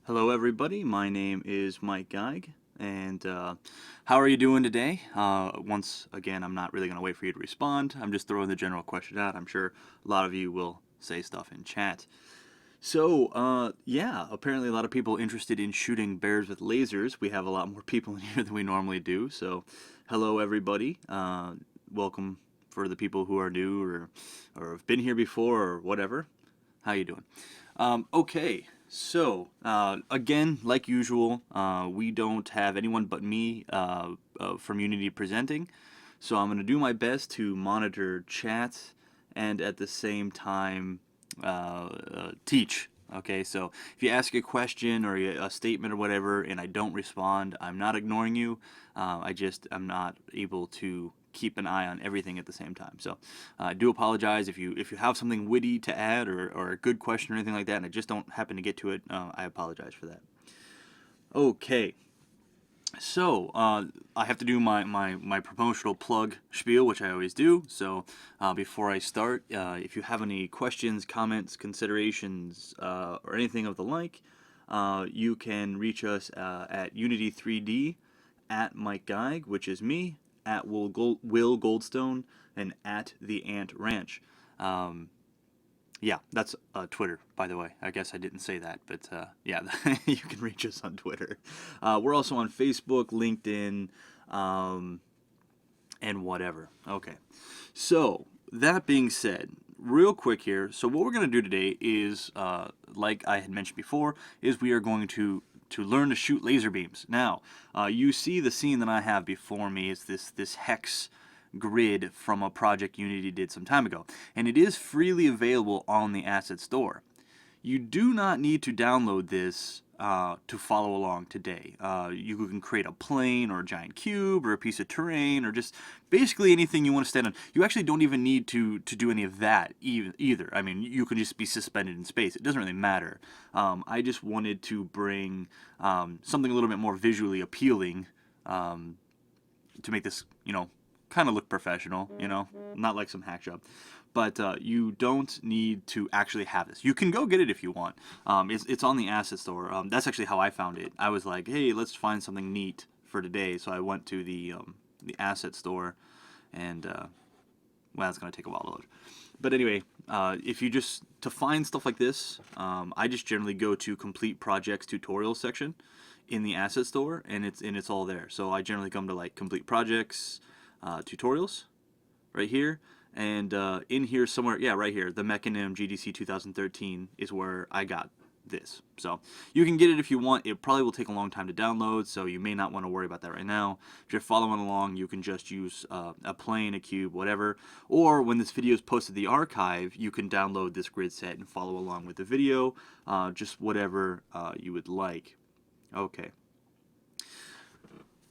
Hello, everybody. My name is Mike Geig, and how are you doing today? Once again, I'm not really going to wait for you to respond. I'm just throwing the general question out. I'm sure a lot of you will say stuff in chat. So, yeah, apparently a lot of people interested in shooting bears with lasers. We have a lot more people in here than we normally do. So, hello, everybody. Welcome for the people who are new or have been here before or whatever. How you doing? Okay, so again, like usual, we don't have anyone but me from Unity presenting, so I'm going to do my best to monitor chat and at the same time teach. Okay, so if you ask a question or a statement or whatever and I don't respond, I'm not ignoring you. I'm not able to keep an eye on everything at the same time. So I do apologize if you have something witty to add or a good question or anything like that and I just don't happen to get to it. I apologize for that. Okay. So, I have to do my promotional plug spiel, which I always do. So, before I start, if you have any questions, comments, considerations, or anything of the like, you can reach us at Unity3D, at Mike Geig, which is me, at Will Goldstone, and at The Ant Ranch. Yeah, that's Twitter, by the way. I guess I didn't say that, but yeah, you can reach us on Twitter. We're also on Facebook, LinkedIn, and whatever. Okay. So, that being said, real quick here. So, what we're going to do today is, like I had mentioned before, is we are going to learn to shoot laser beams. Now, you see the scene that I have before me is this hex grid from a project Unity did some time ago, and it is freely available on the asset store. You do not need to download this to follow along today. You can create a plane or a giant cube or a piece of terrain or just basically anything you want to stand on. You actually don't even need to do any of that either. I mean, you can just be suspended in space. It doesn't really matter. I just wanted to bring something a little bit more visually appealing to make this, kind of look professional, not like some hack job. But you don't need to actually have this. You can go get it if you want. It's on the asset store. That's actually how I found it. I was like, hey, let's find something neat for today. So I went to the asset store, and well, it's gonna take a while to load. But anyway, if you just to find stuff like this, I just generally go to Complete Projects Tutorials section in the asset store, and it's all there. So I generally come to like Complete Projects Tutorials right here, and in here somewhere, yeah, right here, the Mechanim GDC 2013 is where I got this. So you can get it if you want. It probably will take a long time to download, so you may not want to worry about that right now. If you're following along, you can just use a plane, a cube, whatever. Or when this video is posted to the archive, you can download this grid set and follow along with the video, just whatever you would like. Okay.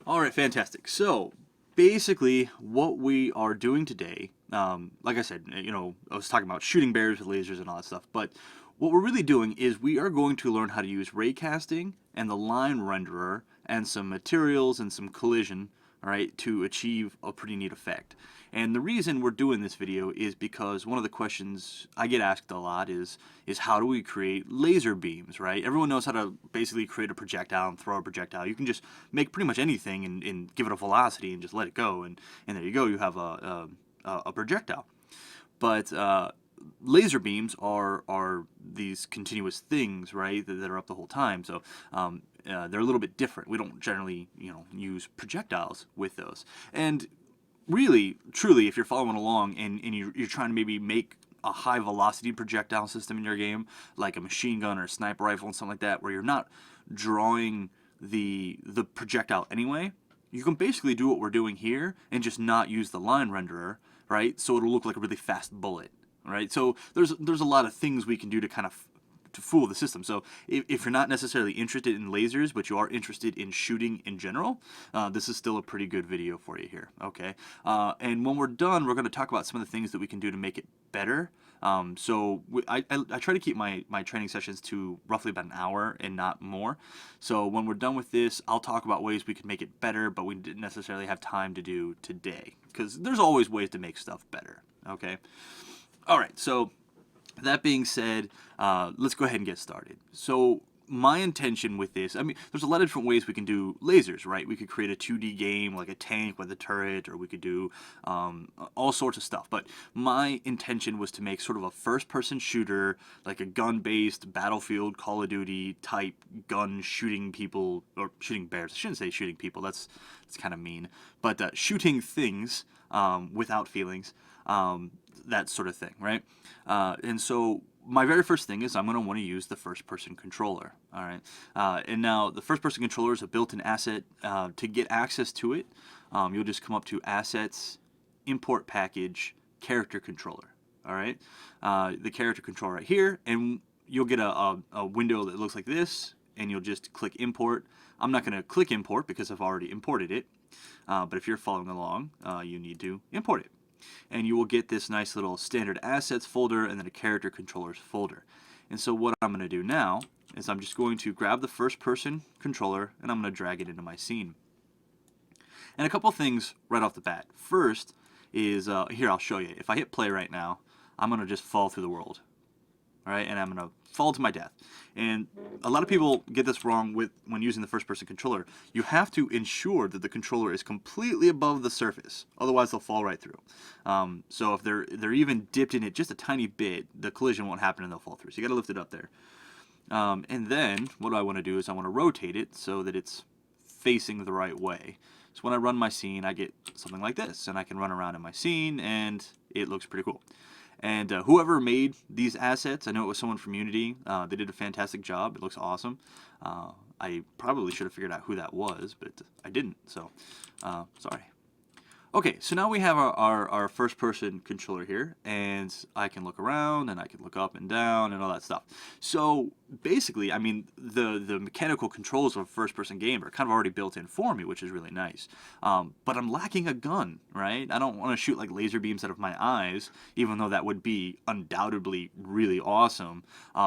All right, fantastic. So basically, what we are doing today, like I said, I was talking about shooting bears with lasers and all that stuff, but what we're really doing is we are going to learn how to use raycasting and the line renderer and some materials and some collision, all right, to achieve a pretty neat effect. And the reason we're doing this video is because one of the questions I get asked a lot is how do we create laser beams, right? Everyone knows how to basically create a projectile and throw a projectile. You can just make pretty much anything and give it a velocity and just let it go, and there you go, you have a projectile. But laser beams are these continuous things, right, that are up the whole time. So they're a little bit different. We don't generally, use projectiles with those. And really, truly, if you're following along and you're trying to maybe make a high velocity projectile system in your game, like a machine gun or a sniper rifle and something like that, where you're not drawing the projectile anyway, you can basically do what we're doing here and just not use the line renderer, right? So it'll look like a really fast bullet, right? So there's a lot of things we can do to kind of to fool the system. So if you're not necessarily interested in lasers, but you are interested in shooting in general, this is still a pretty good video for you here, okay? And when we're done, we're going to talk about some of the things that we can do to make it better. I try to keep my training sessions to roughly about an hour and not more. So when we're done with this, I'll talk about ways we could make it better, but we didn't necessarily have time to do today, because there's always ways to make stuff better, okay? All right, so that being said, let's go ahead and get started. So my intention with this, I mean, there's a lot of different ways we can do lasers, right? We could create a 2D game like a tank with a turret, or we could do all sorts of stuff. But my intention was to make sort of a first-person shooter, like a gun-based Battlefield, Call of Duty type gun shooting people, or shooting bears. I shouldn't say shooting people. That's kind of mean. But shooting things without feelings, that sort of thing, right? And so my very first thing is I'm going to want to use the first-person controller, all right? And now the first-person controller is a built-in asset. To get access to it, you'll just come up to Assets, Import Package, Character Controller, all right? The character controller right here, and you'll get a window that looks like this, and you'll just click Import. I'm not going to click Import because I've already imported it, but if you're following along, you need to import it. And you will get this nice little standard assets folder and then a character controllers folder. And so what I'm going to do now is I'm just going to grab the first person controller and I'm going to drag it into my scene. And a couple things right off the bat. First is, here I'll show you. If I hit play right now, I'm going to just fall through the world. All right, and I'm going to fall to my death. And a lot of people get this wrong when using the first-person controller. You have to ensure that the controller is completely above the surface, otherwise they'll fall right through. So if they're even dipped in it just a tiny bit, the collision won't happen and they'll fall through. So you got to lift it up there. And then what I want to do is I want to rotate it so that it's facing the right way. So when I run my scene, I get something like this, and I can run around in my scene, and it looks pretty cool. And whoever made these assets, I know it was someone from Unity. They did a fantastic job. It looks awesome. I probably should have figured out who that was, but I didn't, so sorry. Okay, so now we have our first-person controller here, and I can look around, and I can look up and down, and all that stuff. So basically, I mean, the mechanical controls of a first-person game are kind of already built in for me, which is really nice. But I'm lacking a gun, right? I don't want to shoot like laser beams out of my eyes, even though that would be undoubtedly really awesome.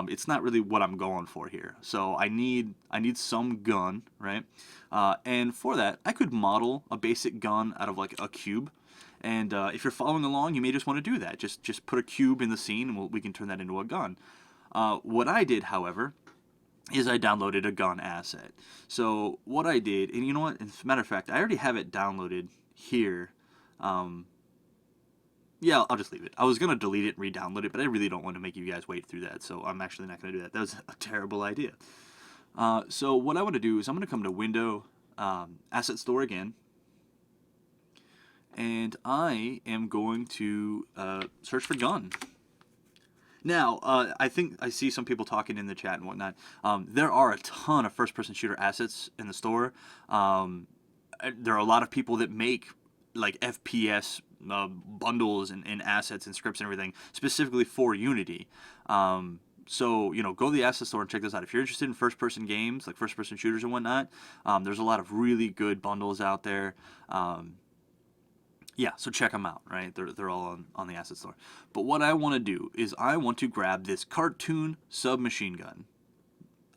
It's not really what I'm going for here. So I need some gun, right? And for that, I could model a basic gun out of like a cube. And if you're following along, you may just want to do that. Just put a cube in the scene, and we can turn that into a gun. What I did, however, is I downloaded a gun asset. So what I did, and you know what? As a matter of fact, I already have it downloaded here. Yeah, I'll just leave it. I was going to delete it and re-download it, but I really don't want to make you guys wait through that, so I'm actually not going to do that. That was a terrible idea. So what I want to do is I'm going to come to Window, Asset Store again, and I am going to search for gun. Now, I think I see some people talking in the chat and whatnot. There are a ton of first-person shooter assets in the store. There are a lot of people that make like FPS bundles and assets and scripts and everything specifically for Unity. So, you know, go to the asset store and check this out. If you're interested in first-person games, like first-person shooters and whatnot, there's a lot of really good bundles out there. Yeah, so check them out, right? They're all on the asset store. But what I want to do is I want to grab this cartoon submachine gun.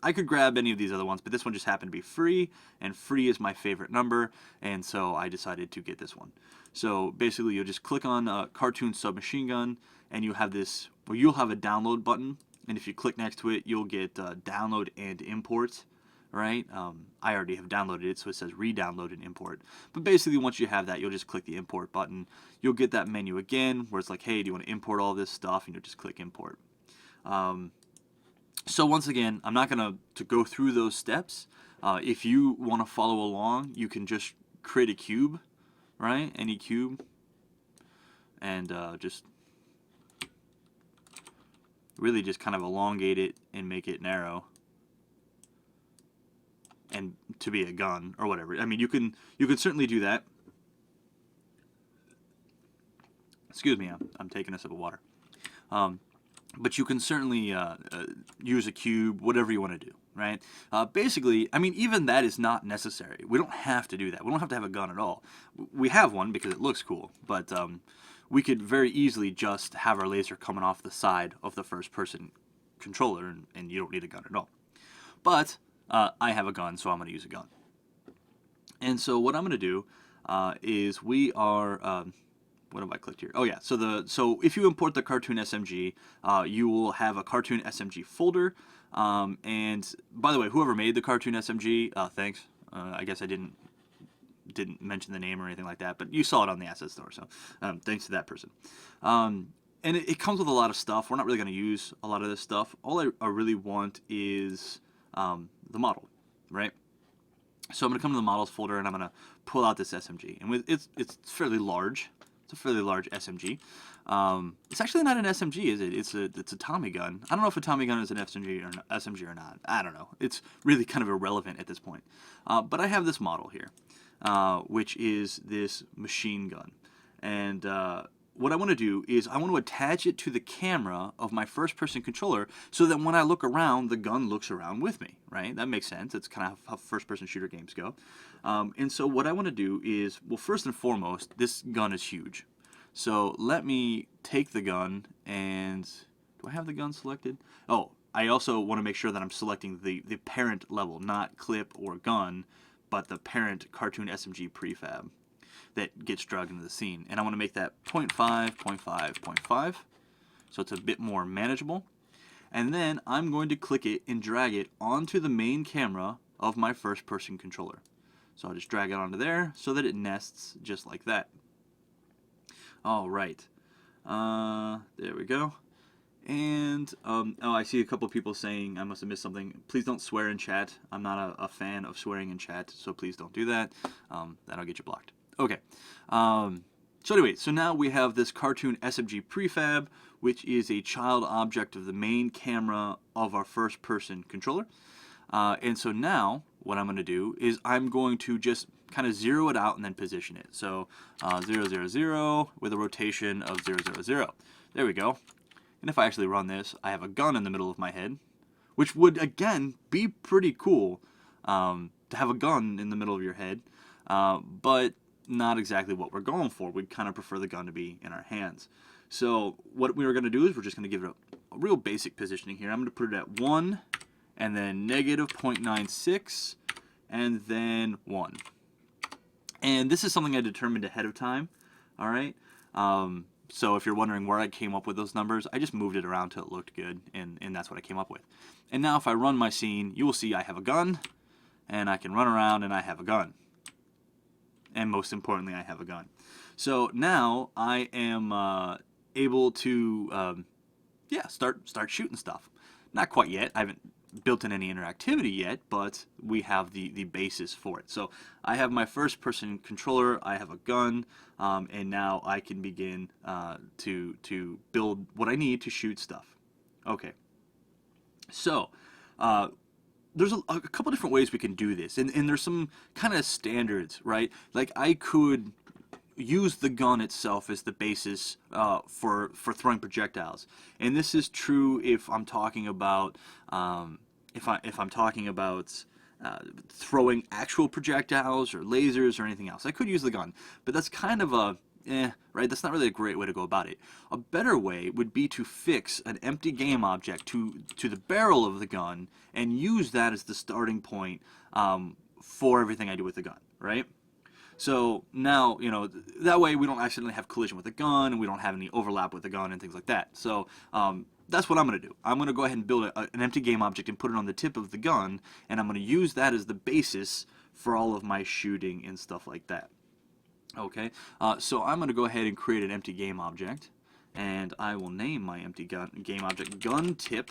I could grab any of these other ones, but this one just happened to be free, and free is my favorite number, and so I decided to get this one. So basically, you'll just click on cartoon submachine gun, and you have this, well, you'll have a download button, and if you click next to it, you'll get download and import, right? I already have downloaded it, so it says re-download and import. But basically, once you have that, you'll just click the import button. You'll get that menu again, where it's like, hey, do you want to import all this stuff? And you'll just click import. So once again, I'm not going to go through those steps. If you want to follow along, you can just create a cube, right? Any cube. And just really just kind of elongate it and make it narrow. And to be a gun or whatever. I mean, you can certainly do that. Excuse me, I'm taking a sip of water. But you can certainly use a cube, whatever you want to do, right? Basically, I mean, even that is not necessary. We don't have to do that. We don't have to have a gun at all. We have one because it looks cool, but we could very easily just have our laser coming off the side of the first-person controller, and you don't need a gun at all. But I have a gun, so I'm going to use a gun. And so what I'm going to do is we are... what have I clicked here? Oh yeah, so if you import the cartoon SMG, you will have a cartoon SMG folder. And by the way, whoever made the cartoon SMG, thanks. I guess I didn't mention the name or anything like that, but you saw it on the asset store, so thanks to that person. And it comes with a lot of stuff. We're not really going to use a lot of this stuff. All I really want is the model, right? So I'm going to come to the models folder and I'm going to pull out this SMG. And it's fairly large. It's a fairly large SMG. It's actually not an SMG, is it? It's a Tommy gun. I don't know if a Tommy gun is an SMG or not. I don't know. It's really kind of irrelevant at this point. But I have this model here, which is this machine gun. And what I want to do is I want to attach it to the camera of my first-person controller so that when I look around, the gun looks around with me, right? That makes sense. That's kind of how first-person shooter games go. And so what I want to do is, well, first and foremost, this gun is huge. So let me take the gun and... Do I have the gun selected? Oh, I also want to make sure that I'm selecting the parent level, not clip or gun, but the parent cartoon SMG prefab that gets dragged into the scene. And I want to make that 0.5, 0.5, 0.5, so it's a bit more manageable. And then I'm going to click it and drag it onto the main camera of my first-person controller. So I'll just drag it onto there so that it nests just like that. All right. There we go. And, oh, I see a couple people saying, I must have missed something, please don't swear in chat. I'm not a fan of swearing in chat, so please don't do that. That'll get you blocked. Okay. So anyway, so now we have this cartoon SMG prefab, which is a child object of the main camera of our first-person controller. And so now, what I'm going to do is I'm going to just kind of zero it out and then position it. So 0, 0, 0 with a rotation of 0, 0, 0. There we go. And if I actually run this, I have a gun in the middle of my head, which would, again, be pretty cool to have a gun in the middle of your head, but not exactly what we're going for. We'd kind of prefer the gun to be in our hands. So what we are going to do is we're just going to give it a real basic positioning here. I'm going to put it at 1, and then negative 0.96, and then 1. And this is something I determined ahead of time, all right? So if you're wondering where I came up with those numbers, I just moved it around till it looked good, and that's what I came up with. And now if I run my scene, you will see I have a gun, and I can run around and I have a gun. And most importantly, I have a gun. So now I am able to, start shooting stuff. Not quite yet. I haven't built in any interactivity yet, but we have the basis for it. So I have my first-person controller, I have a gun, and now I can begin to build what I need to shoot stuff. Okay. So there's a couple different ways we can do this, and there's some kind of standards, right? Like I could use the gun itself as the basis for throwing projectiles, and this is true if I'm talking about throwing actual projectiles or lasers or anything else. I could use the gun, but that's kind of a right? That's not really a great way to go about it. A better way would be to fix an empty game object to the barrel of the gun and use that as the starting point for everything I do with the gun, right? So now, that way we don't accidentally have collision with the gun, and we don't have any overlap with the gun and things like that. So that's what I'm going to do. I'm going to go ahead and build an empty game object and put it on the tip of the gun, and I'm going to use that as the basis for all of my shooting and stuff like that. Okay, so I'm going to go ahead and create an empty game object, and I will name my empty game object gun tip.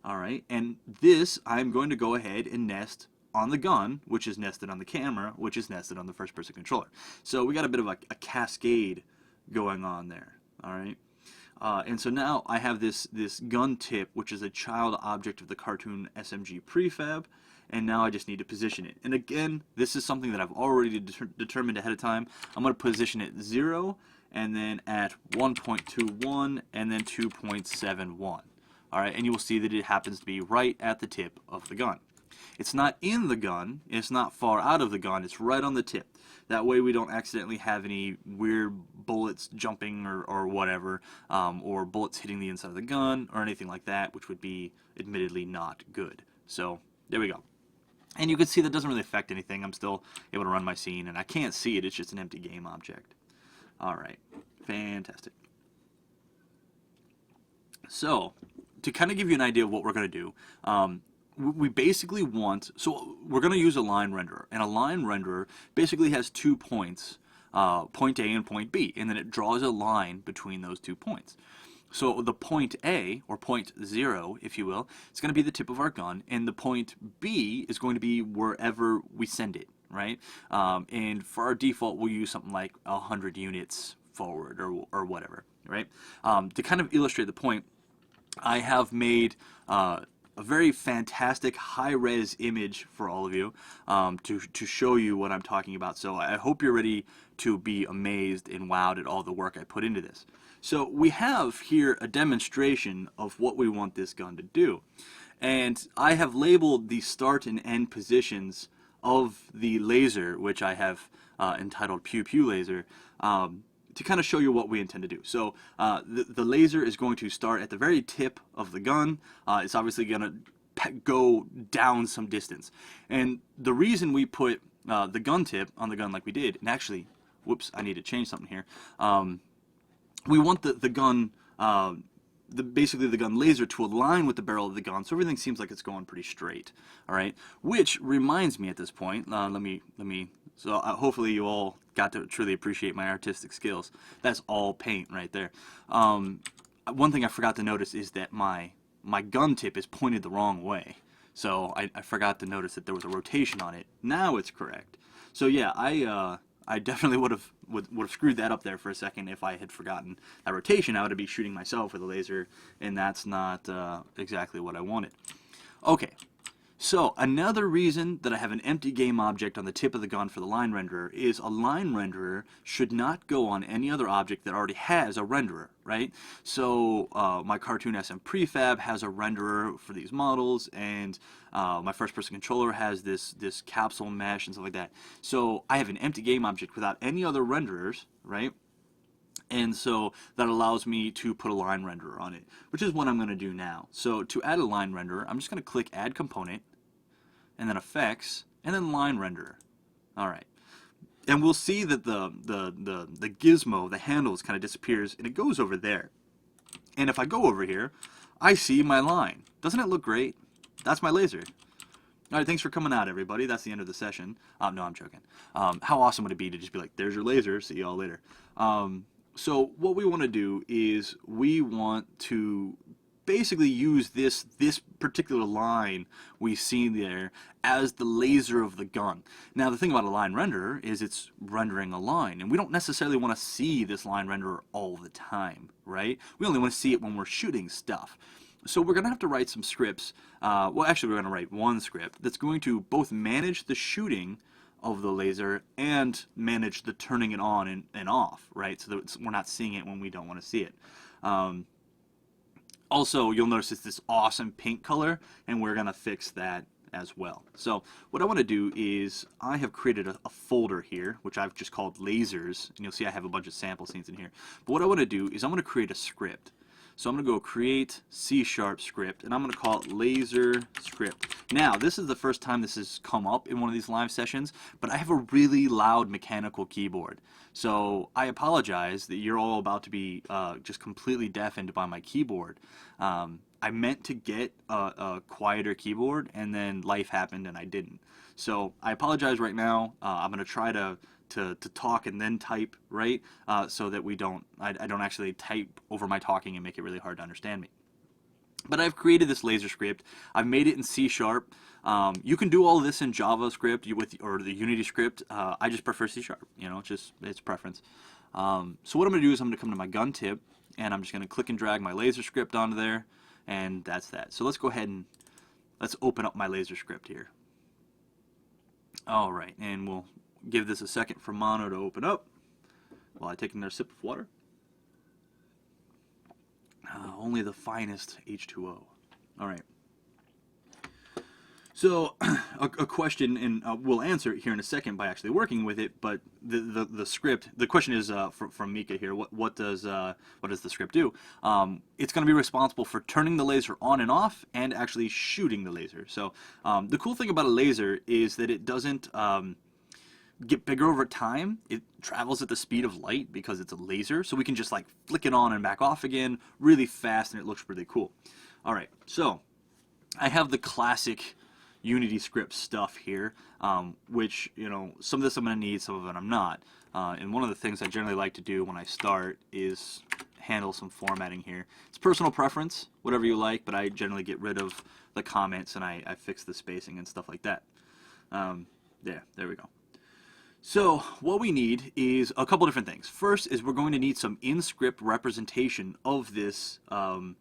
All right, and this I'm going to go ahead and nest on the gun, which is nested on the camera, which is nested on the first-person controller. So we got a bit of a cascade going on there. All right, and so now I have this gun tip, which is a child object of the cartoon SMG prefab. And now I just need to position it. And again, this is something that I've already determined ahead of time. I'm going to position it 0, and then at 1.21, and then 2.71. All right, and you will see that it happens to be right at the tip of the gun. It's not in the gun, it's not far out of the gun, it's right on the tip. That way we don't accidentally have any weird bullets jumping or whatever, or bullets hitting the inside of the gun, or anything like that, which would be admittedly not good. So, there we go. And you can see that doesn't really affect anything. I'm still able to run my scene, and I can't see it. It's just an empty game object. All right. Fantastic. So, to kind of give you an idea of what we're going to do, we basically want, so we're going to use a line renderer, and a line renderer basically has 2 points, point A and point B, and then it draws a line between those 2 points. So the point A, or point 0, if you will, is going to be the tip of our gun, and the point B is going to be wherever we send it, right? And for our default, we'll use something like 100 units forward or whatever, right? To kind of illustrate the point, I have made a very fantastic high-res image for all of you to show you what I'm talking about. So I hope you're ready to be amazed and wowed at all the work I put into this. So we have here a demonstration of what we want this gun to do. And I have labeled the start and end positions of the laser, which I have entitled Pew Pew Laser, to kind of show you what we intend to do. So the laser is going to start at the very tip of the gun. It's obviously going to go down some distance. And the reason we put the gun tip on the gun like we did, and actually, whoops, I need to change something here. We want the gun, basically the gun laser to align with the barrel of the gun, so everything seems like it's going pretty straight. All right, which reminds me at this point. So hopefully you all got to truly appreciate my artistic skills. That's all paint right there. One thing I forgot to notice is that my gun tip is pointed the wrong way. So I forgot to notice that there was a rotation on it. Now it's correct. So yeah, I definitely would have screwed that up there for a second if I had forgotten that rotation. I would be shooting myself with a laser, and that's not exactly what I wanted. Okay, so another reason that I have an empty game object on the tip of the gun for the line renderer is a line renderer should not go on any other object that already has a renderer, right? So my Cartoon SM prefab has a renderer for these models, and my first-person controller has this capsule mesh and stuff like that. So I have an empty game object without any other renderers, right? And so that allows me to put a line renderer on it, which is what I'm going to do now. So to add a line renderer, I'm just going to click Add Component, and then Effects, and then Line Renderer. All right. And we'll see that the gizmo, the handles, kind of disappears, and it goes over there. And if I go over here, I see my line. Doesn't it look great? That's my laser. All right, thanks for coming out, everybody. That's the end of the session. No, I'm joking. How awesome would it be to just be like, there's your laser, see y'all later. So what we want to do is we want to basically use this particular line we see there as the laser of the gun. Now the thing about a line renderer is it's rendering a line, and we don't necessarily want to see this line renderer all the time, right? We only want to see it when we're shooting stuff. So we're going to have to write some scripts. Well, actually we're going to write one script that's going to both manage the shooting of the laser and manage the turning it on and off, right? So that we're not seeing it when we don't want to see it. Also, you'll notice it's this awesome pink color, and we're going to fix that as well. So what I want to do is I have created a folder here, which I've just called lasers, and you'll see I have a bunch of sample scenes in here. But what I want to do is I'm going to create a script. So I'm going to go create C# script, and I'm going to call it laser script. Now, this is the first time this has come up in one of these live sessions, but I have a really loud mechanical keyboard. So I apologize that you're all about to be just completely deafened by my keyboard. I meant to get a quieter keyboard, and then life happened and I didn't. So I apologize right now. I'm going to try to talk and then type, right? So that I don't actually type over my talking and make it really hard to understand me. But I've created this laser script. I've made it in C#. You can do all of this in JavaScript or the Unity script. I just prefer C#. You know, it's preference. So what I'm going to do is I'm going to come to my gun tip, and I'm just going to click and drag my laser script onto there, and that's that. So let's go ahead and let's open up my laser script here. All right, and we'll give this a second for Mono to open up while I take another sip of water. Only the finest H2O. All right. So a question, and we'll answer it here in a second by actually working with it. But the script, the question is from Mika here. What does the script do? It's going to be responsible for turning the laser on and off, and actually shooting the laser. So the cool thing about a laser is that it doesn't get bigger over time. It travels at the speed of light because it's a laser, so we can just like flick it on and back off again really fast, and it looks really cool. All right, so I have the classic Unity script stuff here, which, you know, some of this I'm going to need, some of it I'm not. And one of the things I generally like to do when I start is handle some formatting here. It's personal preference, whatever you like, but I generally get rid of the comments and I fix the spacing and stuff like that. There we go. So what we need is a couple different things. First is we're going to need some in-script representation of this line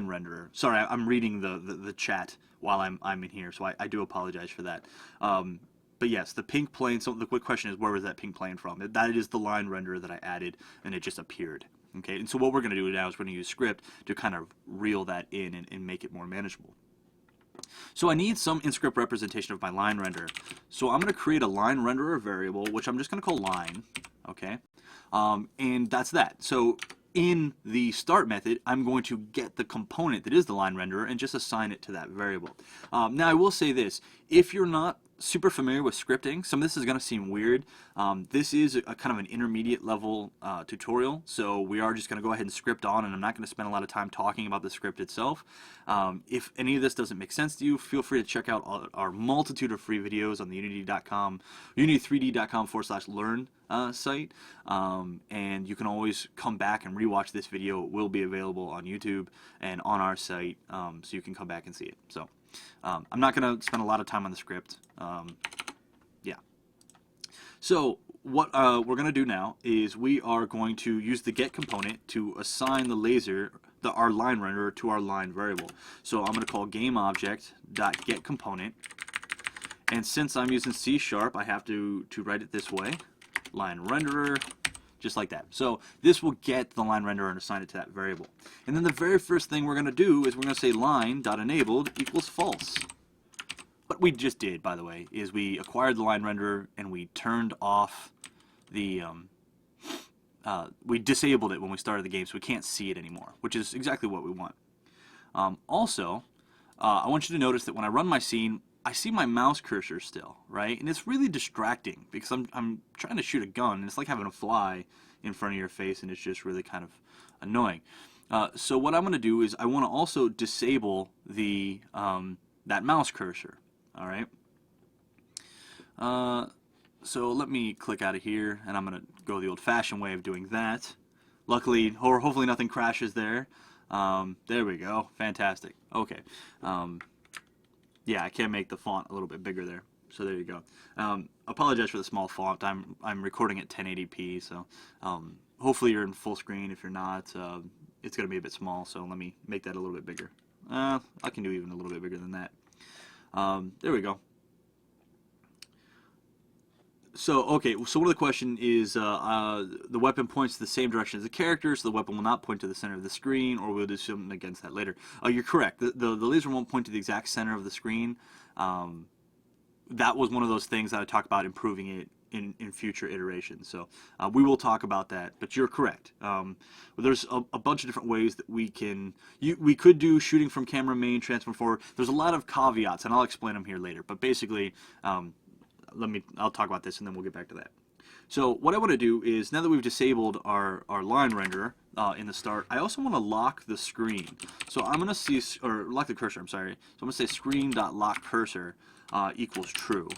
renderer. Sorry, I'm reading the chat while I'm in here, so I do apologize for that. But yes, the pink plane, so the quick question is, where was that pink plane from? That is the line renderer that I added, and it just appeared. Okay, and so what we're going to do now is we're going to use script to kind of reel that in and make it more manageable. So I need some in-script representation of my line renderer. So I'm going to create a line renderer variable, which I'm just going to call line, okay? And that's that. So in the start method, I'm going to get the component that is the line renderer and just assign it to that variable. Now I will say this, if you're not super familiar with scripting, some of this is going to seem weird. This is a kind of an intermediate level tutorial, so we are just going to go ahead and script on, and I'm not going to spend a lot of time talking about the script itself. If any of this doesn't make sense to you, feel free to check out our multitude of free videos on the unity.com, unity3d.com/learn site, and you can always come back and rewatch this video. It will be available on YouTube and on our site, so you can come back and see it. So I'm not going to spend a lot of time on the script. Yeah. So what we're going to do now is we are going to use the get component to assign the laser, our line renderer, to our line variable. So I'm going to call GameObject.getComponent, and since I'm using C#, I have to write it this way, line renderer, just like that. So this will get the line renderer and assign it to that variable. And then the very first thing we're going to do is we're going to say line.enabled equals false. What we just did, by the way, is we acquired the line renderer and we turned off the, we disabled it when we started the game, so we can't see it anymore, which is exactly what we want. Also, I want you to notice that when I run my scene, I see my mouse cursor still, right? And it's really distracting because I'm trying to shoot a gun, and it's like having a fly in front of your face, and it's just really kind of annoying. So what I'm going to do is I want to also disable the that mouse cursor. All right. So let me click out of here, and I'm going to go the old-fashioned way of doing that. Luckily, or hopefully nothing crashes there. There we go. Fantastic. Okay. Yeah, I can make the font a little bit bigger there. So there you go. Apologize for the small font. I'm recording at 1080p, so hopefully you're in full screen. If you're not, it's going to be a bit small, so let me make that a little bit bigger. I can do even a little bit bigger than that. There we go. So, okay, so one of the question is, the weapon points to the same direction as the character, so the weapon will not point to the center of the screen, or we'll do something against that later. You're correct. The laser won't point to the exact center of the screen. That was one of those things that I talked about improving it in future iterations. So we will talk about that, but you're correct. There's a bunch of different ways that we could do shooting from camera main, transform forward. There's a lot of caveats, and I'll explain them here later. But basically, I'll talk about this and then we'll get back to that. So what I want to do is, now that we've disabled our line renderer in the start, I also want to lock the screen. So I'm going to lock the cursor, I'm sorry. So I'm going to say screen.lockCursor equals true.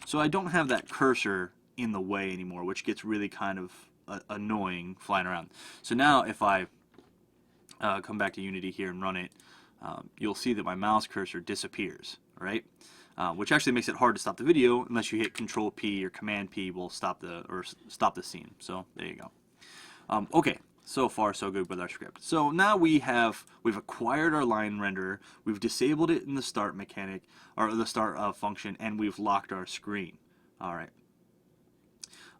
So I don't have that cursor in the way anymore, which gets really kind of annoying flying around. So now if I come back to Unity here and run it, you'll see that my mouse cursor disappears, right? Which actually makes it hard to stop the video unless you hit Control P or Command P will stop the scene. So there you go. Okay, so far so good with our script. So now we've acquired our line renderer, we've disabled it in the start mechanic or the start function, and we've locked our screen. All right.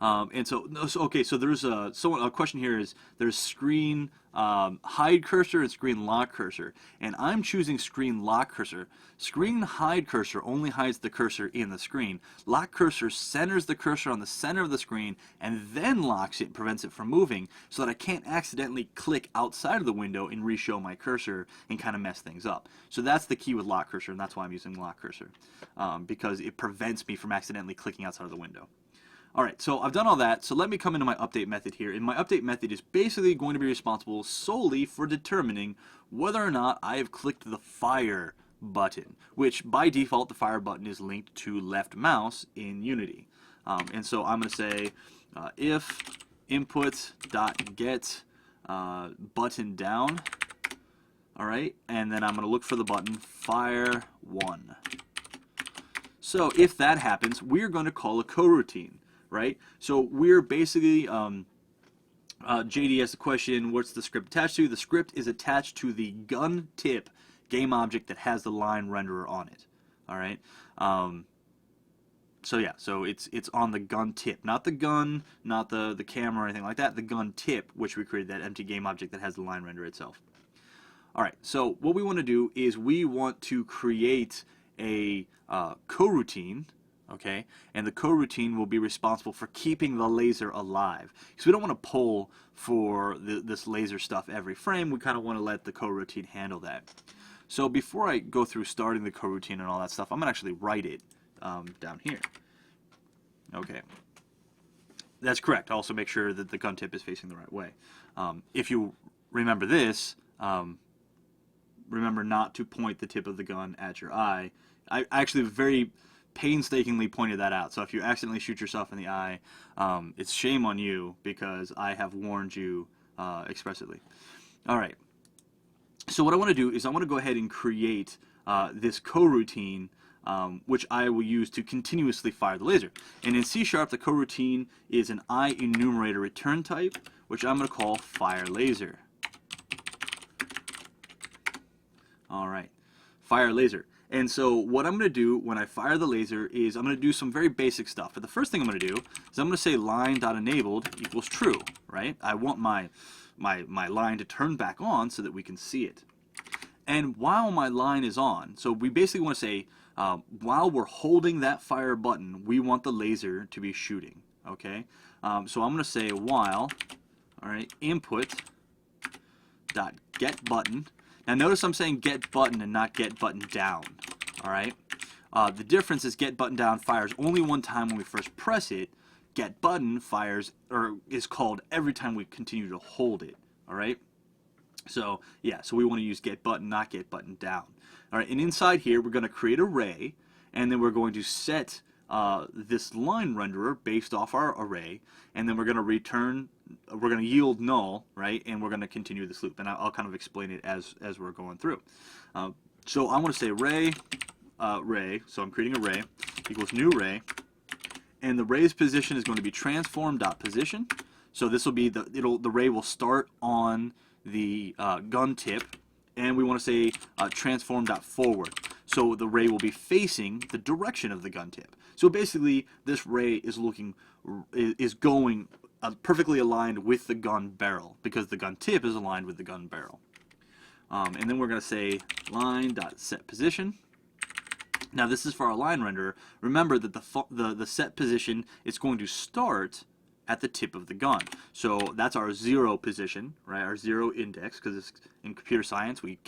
And so there's a question here is there's screen hide cursor and screen lock cursor, and I'm choosing screen lock cursor. Screen hide cursor only hides the cursor in the screen. Lock cursor centers the cursor on the center of the screen and then locks it, prevents it from moving, so that I can't accidentally click outside of the window and re-show my cursor and kind of mess things up. So that's the key with lock cursor, and that's why I'm using lock cursor, because it prevents me from accidentally clicking outside of the window. All right, so I've done all that, so let me come into my update method here. And my update method is basically going to be responsible solely for determining whether or not I have clicked the fire button, which by default the fire button is linked to left mouse in Unity. And so I'm going to say if input.get button down, all right, and then I'm going to look for the button fire 1. So if that happens, we're going to call a coroutine, right? So we're basically, JD asked the question, what's the script attached to? The script is attached to the gun tip game object that has the line renderer on it, all right? So yeah, so it's on the gun tip, not the gun, not the camera or anything like that, the gun tip, which we created that empty game object that has the line renderer itself. All right, so what we want to do is we want to create a coroutine, okay? And the coroutine will be responsible for keeping the laser alive. Because we don't want to pull for this laser stuff every frame. We kind of want to let the coroutine handle that. So before I go through starting the coroutine and all that stuff, I'm going to actually write it down here. Okay. That's correct. Also make sure that the gun tip is facing the right way. If you remember this, remember not to point the tip of the gun at your eye. I actually very painstakingly pointed that out. So if you accidentally shoot yourself in the eye, it's shame on you because I have warned you expressly. All right. So what I want to do is I want to go ahead and create this coroutine, which I will use to continuously fire the laser. And in C#, the coroutine is an IEnumerator return type, which I'm going to call fire laser. All right, fire laser. And so what I'm going to do when I fire the laser is I'm going to do some very basic stuff. But the first thing I'm going to do is I'm going to say line.enabled equals true, right? I want my line to turn back on so that we can see it. And while my line is on, so we basically want to say while we're holding that fire button, we want the laser to be shooting, okay? So I'm going to say while, all right, input dot get button. Now notice I'm saying get button and not get button down, all right? The difference is get button down fires only one time when we first press it. Get button fires or is called every time we continue to hold it, all right? So yeah, so we want to use get button, not get button down. All right, and inside here we're going to create an array, and then we're going to set this line renderer based off our array, and then we're going to return, we're going to yield null, right? And we're going to continue this loop, and I'll kind of explain it as we're going through. So I want to say array, so I'm creating array equals new array, and the array's position is going to be transform.position. So this will be the array will start on the gun tip, and we want to say transform.forward. So the ray will be facing the direction of the gun tip. So basically, this ray is going perfectly aligned with the gun barrel because the gun tip is aligned with the gun barrel. And then we're going to say line.setPosition. Now this is for our line renderer. Remember that the set position is going to start at the tip of the gun. So that's our 0 position, right? Our 0 index, because in computer science we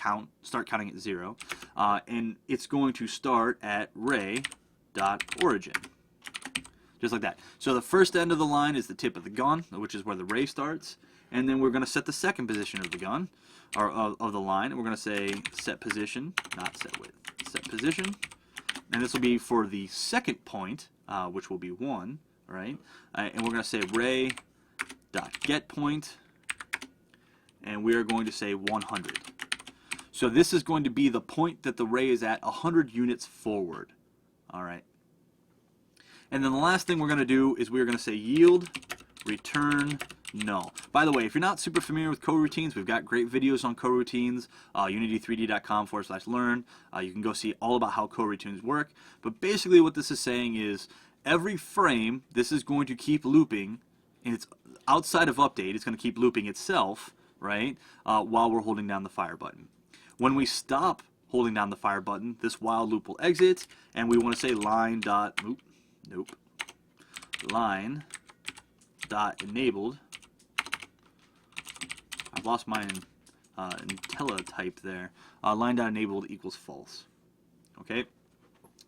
start counting at 0, and it's going to start at ray.origin, just like that. So the first end of the line is the tip of the gun, which is where the ray starts, and then we're going to set the second position of the gun, or of the line, and we're going to say set position, not set width, set position, and this will be for the second point, which will be 1. Right, and we're going to say ray.getPoint, and we are going to say 100. So this is going to be the point that the ray is at 100 units forward. All right. And then the last thing we're going to do is we're going to say yield return null. By the way, if you're not super familiar with coroutines, we've got great videos on coroutines, unity3d.com/learn. You can go see all about how coroutines work. But basically what this is saying is every frame, this is going to keep looping, and it's outside of update, it's going to keep looping itself, right, while we're holding down the fire button. When we stop holding down the fire button, this while loop will exit, and we want to say line.enabled. I've lost my IntelliType there. Line.enabled equals false. Okay?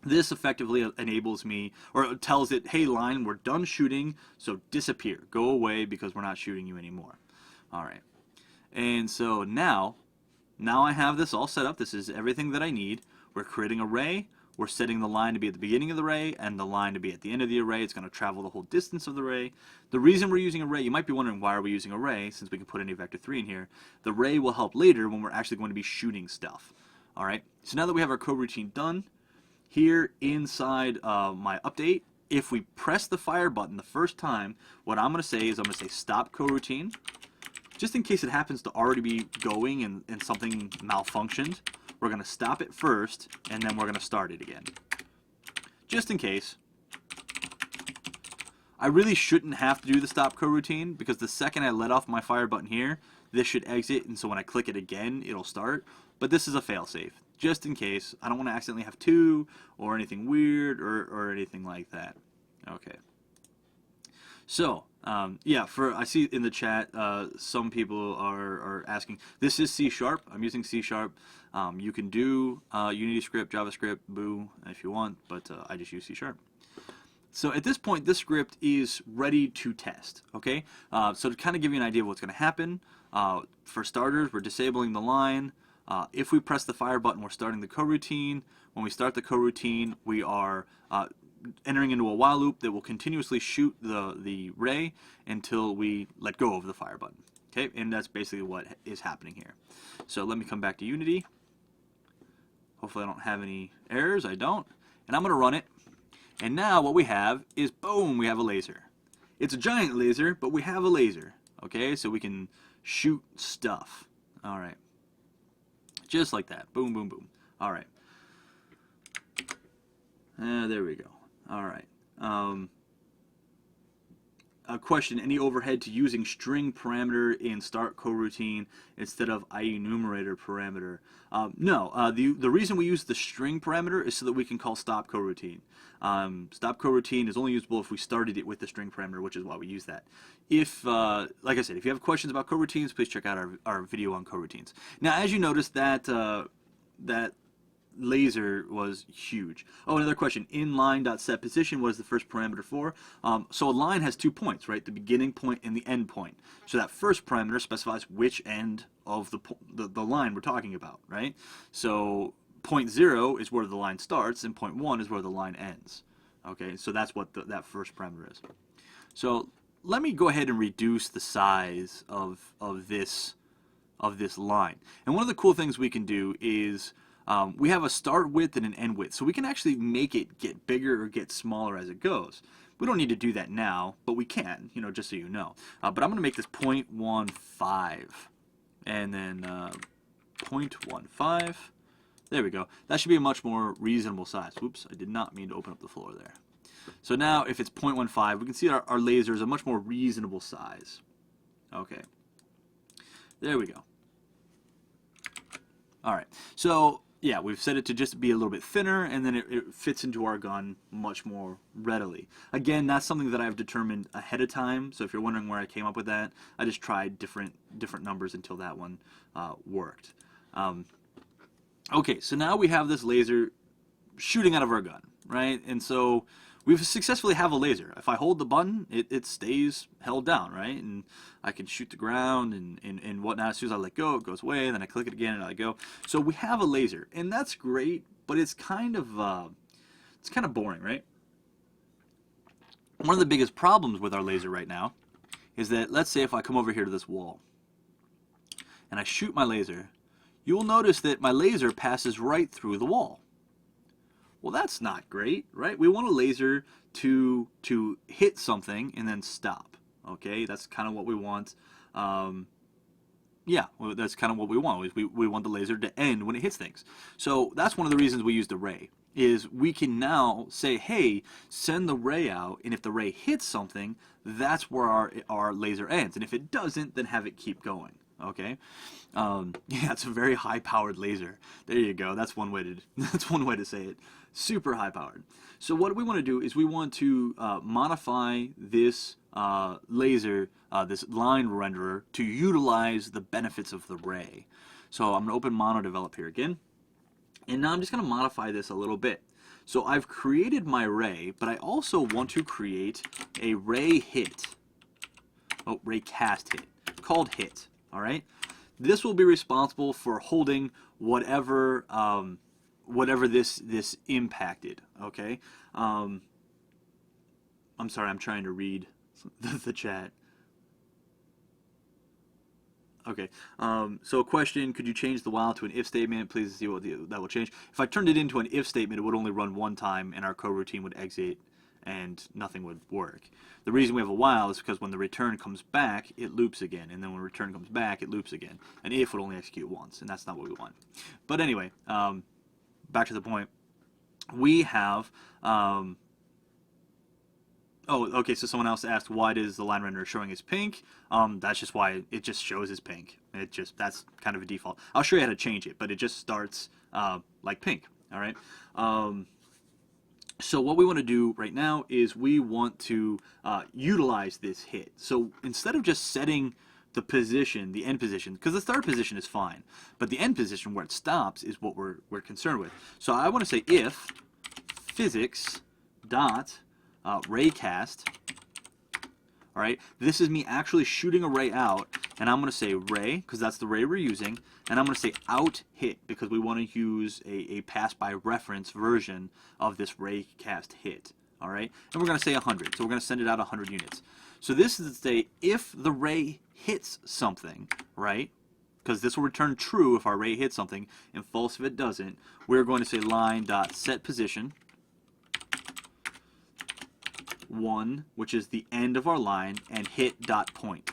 This effectively enables me, or tells it, hey line, we're done shooting, so disappear, go away because we're not shooting you anymore. All right, and so now I have this all set up. This is everything that I need. We're creating a ray. We're setting the line to be at the beginning of the ray and the line to be at the end of the array. It's going to travel the whole distance of the ray. The reason we're using a ray, you might be wondering, why are we using a ray since we can put any vector 3 in here? The ray will help later when we're actually going to be shooting stuff. All right, so now that we have our coroutine done, here inside my update, if we press the fire button the first time, what I'm going to say is I'm going to say stop coroutine, just in case it happens to already be going and something malfunctioned. We're going to stop it first, and then we're going to start it again. Just in case. I really shouldn't have to do the stop coroutine, because the second I let off my fire button here, this should exit, and so when I click it again, it'll start. But this is a failsafe, just in case. I don't want to accidentally have two, or anything weird, or anything like that. Okay. So, yeah, I see in the chat, some people are asking, this is C#, I'm using C#. You can do Unity script, JavaScript, Boo, if you want, but I just use C#. So at this point, this script is ready to test, okay? So to kind of give you an idea of what's going to happen, for starters, we're disabling the line. If we press the fire button, we're starting the coroutine. When we start the coroutine, we are entering into a while loop that will continuously shoot the ray until we let go of the fire button. Okay, and that's basically what is happening here. So let me come back to Unity. Hopefully I don't have any errors. I don't. And I'm going to run it. And now what we have is, boom, we have a laser. It's a giant laser, but we have a laser. Okay, so we can shoot stuff. All right. Just like that. Boom, boom, boom. All right. There we go. All right. A question, any overhead to using string parameter in start coroutine instead of IEnumerator parameter? No, the reason we use the string parameter is so that we can call stop coroutine. Stop coroutine is only usable if we started it with the string parameter, which is why we use that. If, like I said, if you have questions about coroutines, please check out our video on coroutines. Now, as you notice, that laser was huge. Oh, another question. Inline.setPosition, what is the first parameter for? So a line has 2 points, right? The beginning point and the end point. So that first parameter specifies which end of the line we're talking about, right? So point 0 is where the line starts, and point 1 is where the line ends. Okay, so that's what that first parameter is. So let me go ahead and reduce the size of this line. And one of the cool things we can do is we have a start width and an end width, so we can actually make it get bigger or get smaller as it goes. We don't need to do that now, but we can, you know, just so you know. But I'm going to make this 0.15, and then 0.15. There we go. That should be a much more reasonable size. Whoops, I did not mean to open up the floor there. So now if it's 0.15, we can see our laser is a much more reasonable size. Okay. There we go. All right. So yeah, we've set it to just be a little bit thinner, and then it fits into our gun much more readily. Again, that's something that I've determined ahead of time, so if you're wondering where I came up with that, I just tried different numbers until that one worked. Okay, so now we have this laser shooting out of our gun, right? And so we successfully have a laser. If I hold the button, it stays held down, right? And I can shoot the ground and whatnot. As soon as I let go, it goes away. Then I click it again and I let go. So we have a laser, and that's great, but it's kind of boring, right? One of the biggest problems with our laser right now is that, let's say if I come over here to this wall and I shoot my laser, you will notice that my laser passes right through the wall. Well, that's not great, right? We want a laser to hit something and then stop. Okay, that's kind of what we want. Yeah, well, that's kind of what we want. We want the laser to end when it hits things. So that's one of the reasons we use the ray. Is we can now say, hey, send the ray out, and if the ray hits something, that's where our laser ends. And if it doesn't, then have it keep going. Okay, yeah, it's a very high-powered laser. There you go. That's one way to say it. Super high-powered. So what we want to do is we want to modify this laser, this line renderer, to utilize the benefits of the ray. So I'm going to open MonoDevelop here again, and now I'm just going to modify this a little bit. So I've created my ray, but I also want to create a ray hit. Oh, ray cast hit, called hit. All right. This will be responsible for holding whatever whatever this impacted. Okay. I'm sorry, I'm trying to read the chat. Okay. So a question: could you change the while to an if statement? Please see what that will change. If I turned it into an if statement, it would only run one time, and our coroutine would exit, and nothing would work. The reason we have a while is because when the return comes back, it loops again, and then when return comes back, it loops again. An if would only execute once, and that's not what we want. But anyway, back to the point. We have. Oh, okay, so someone else asked, why does the line renderer showing as pink? That's just why it just shows as pink. That's kind of a default. I'll show you how to change it, but it just starts like pink, all right? So what we want to do right now is we want to utilize this hit. So instead of just setting the position, the end position, because the start position is fine, but the end position where it stops is what we're concerned with. So I want to say if physics dot raycast. All right, this is me actually shooting a ray out, and I'm going to say ray because that's the ray we're using, and I'm going to say out hit because we want to use a pass by reference version of this ray cast hit. All right, and we're going to say 100, so we're going to send it out 100 units. So this is to say if the ray hits something, right? Because this will return true if our ray hits something, and false if it doesn't. We're going to say line dot set position 1, which is the end of our line, and hit dot point.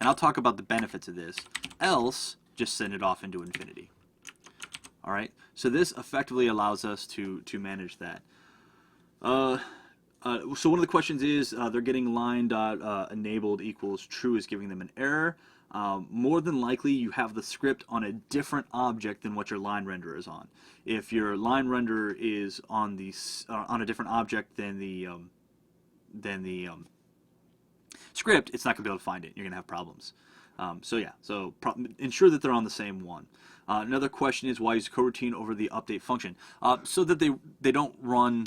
And I'll talk about the benefits of this. Else, just send it off into infinity. All right. So this effectively allows us to manage that. So one of the questions is they're getting line dot enabled equals true is giving them an error. More than likely, you have the script on a different object than what your line renderer is on. If your line renderer is on the on a different object than the script, it's not going to be able to find it. You're going to have problems. So yeah, so ensure that they're on the same one. Another question is why use coroutine over the update function? So that they don't run.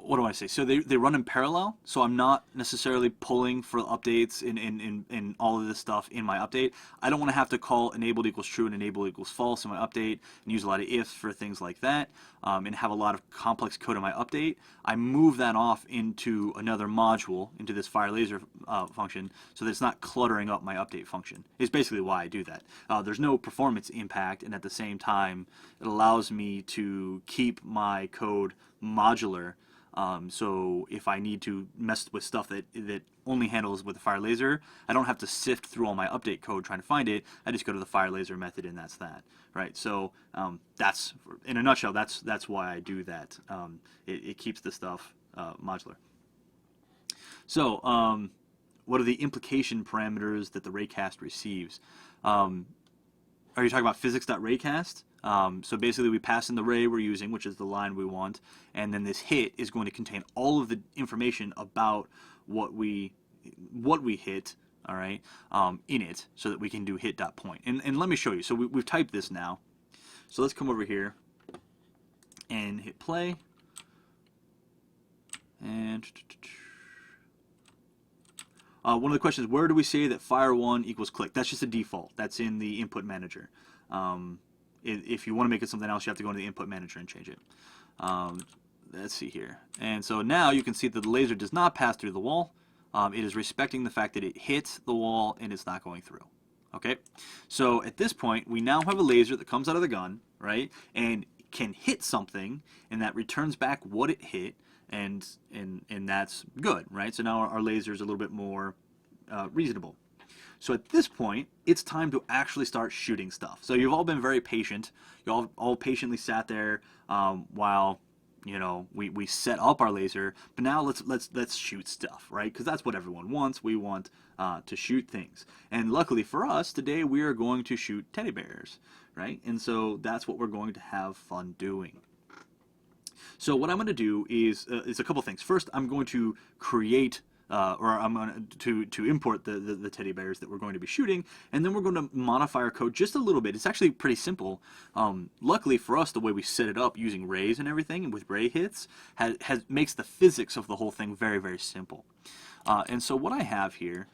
What do I say? So they run in parallel, so I'm not necessarily pulling for updates in all of this stuff in my update. I don't want to have to call enabled equals true and enabled equals false in my update and use a lot of ifs for things like that and have a lot of complex code in my update. I move that off into another module, into this fire laser function, so that it's not cluttering up my update function. It's basically why I do that. There's no performance impact, and at the same time, it allows me to keep my code modular. So if I need to mess with stuff that only handles with the fire laser, I don't have to sift through all my update code trying to find it. I just go to the fire laser method, and that's that, right? So that's, in a nutshell, that's why I do that. It keeps the stuff modular. So what are the implication parameters that the raycast receives? Are you talking about physics.raycast? So basically we pass in the ray we're using, which is the line we want, and then this hit is going to contain all of the information about what we hit, all right, in it, so that we can do hit.point. And let me show you. So we've typed this now. So let's come over here and hit play. And one of the questions, where do we say that fire 1 equals click? That's just a default. That's in the input manager. If you want to make it something else, you have to go into the input manager and change it. Let's see here. And so now you can see that the laser does not pass through the wall. It is respecting the fact that it hits the wall and it's not going through. Okay? So at this point, we now have a laser that comes out of the gun, right? And can hit something, and that returns back what it hit, and that's good, right? So now our laser is a little bit more reasonable. So at this point, it's time to actually start shooting stuff. So you've all been very patient. You all patiently sat there while we set up our laser. But now let's shoot stuff, right? Because that's what everyone wants. We want to shoot things. And luckily for us, today we are going to shoot teddy bears, right? And so that's what we're going to have fun doing. So what I'm going to do is a couple things. First, I'm going to create or I'm going to import the teddy bears that we're going to be shooting, and then we're going to modify our code just a little bit. It's actually pretty simple. Luckily for us, the way we set it up using rays and everything with ray hits makes the physics of the whole thing very, very simple. And so what I have here,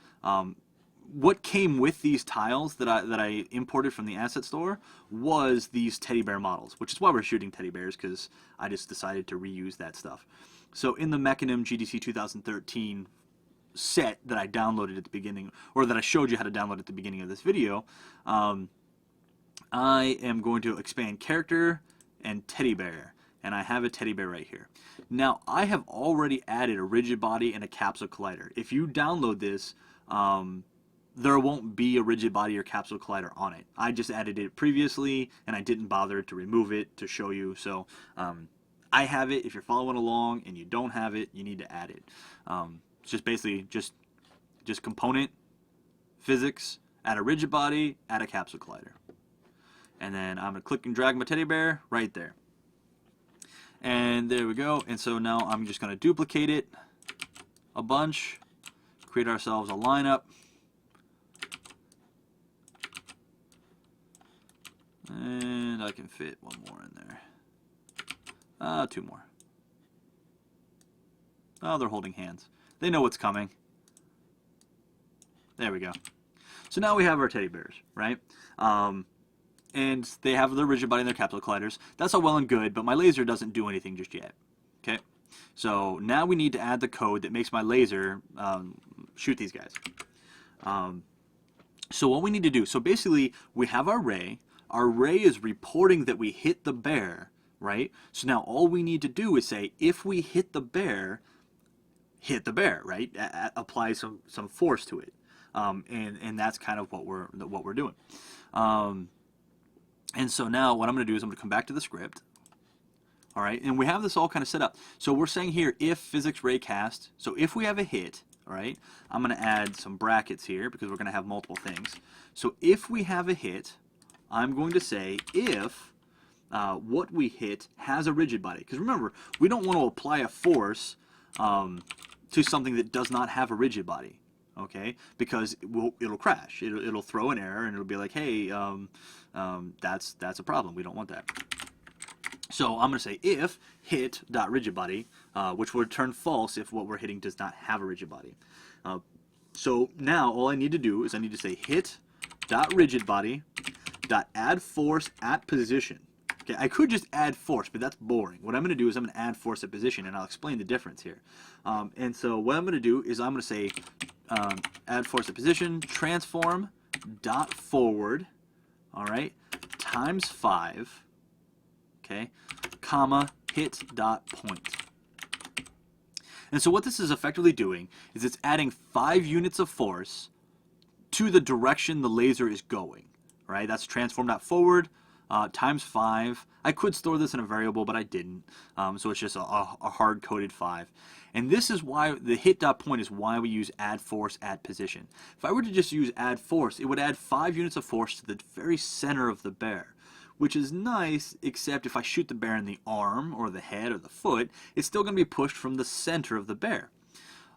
what came with these tiles that I imported from the asset store was these teddy bear models, which is why we're shooting teddy bears, because I just decided to reuse that stuff. So in the Mechanim GDC 2013 set that I downloaded at the beginning, or that I showed you how to download at the beginning of this video, I am going to expand character and teddy bear, and I have a teddy bear right here. Now I have already added a rigid body and a capsule collider. If you download this, there won't be a rigid body or capsule collider on it. I just added it previously, and I didn't bother to remove it to show you. So I have it. If you're following along and you don't have it, you need to add it. It's just basically just component physics, add a rigid body, add a capsule collider, and then I'm gonna click and drag my teddy bear right there. And there we go. And so now I'm just gonna duplicate it a bunch, create ourselves a lineup. And I can fit one more in there. Two more. Oh, they're holding hands. They know what's coming. There we go. So now we have our teddy bears, right? And they have their rigid body and their capsule colliders. That's all well and good, but my laser doesn't do anything just yet. Okay? So now we need to add the code that makes my laser shoot these guys. So what we need to do, so basically we have our ray. Our ray is reporting that we hit the bear, right? So now all we need to do is say, if we hit the bear, right? Apply some force to it, and that's kind of what we're doing. And so now what I'm going to do is I'm going to come back to the script. All right, and we have this all kind of set up. So we're saying here, if physics raycast. So if we have a hit, all right, I'm going to add some brackets here because we're going to have multiple things. So if we have a hit, I'm going to say if what we hit has a rigid body. Because remember, we don't want to apply a force to something that does not have a rigid body, okay? Because it'll crash. It'll throw an error, and it'll be like, hey, that's a problem. We don't want that. So I'm going to say if hit.rigidbody, which will return false if what we're hitting does not have a rigid body. So now all I need to do is I need to say hit.rigidbody.add force at position. Okay, I could just add force, but that's boring. What I'm going to do is I'm going to add force at position, and I'll explain the difference here. And so what I'm going to do is I'm going to say add force at position, transform dot forward, all right, times 5, okay, comma, hit dot point. And so what this is effectively doing is it's adding 5 units of force to the direction the laser is going, right? That's transform dot forward times 5. I could store this in a variable, but I didn't. So it's just a hard-coded 5. And this is why the hit dot point is why we use add force at position. If I were to just use add force, it would add 5 units of force to the very center of the bear, which is nice, except if I shoot the bear in the arm or the head or the foot, it's still going to be pushed from the center of the bear.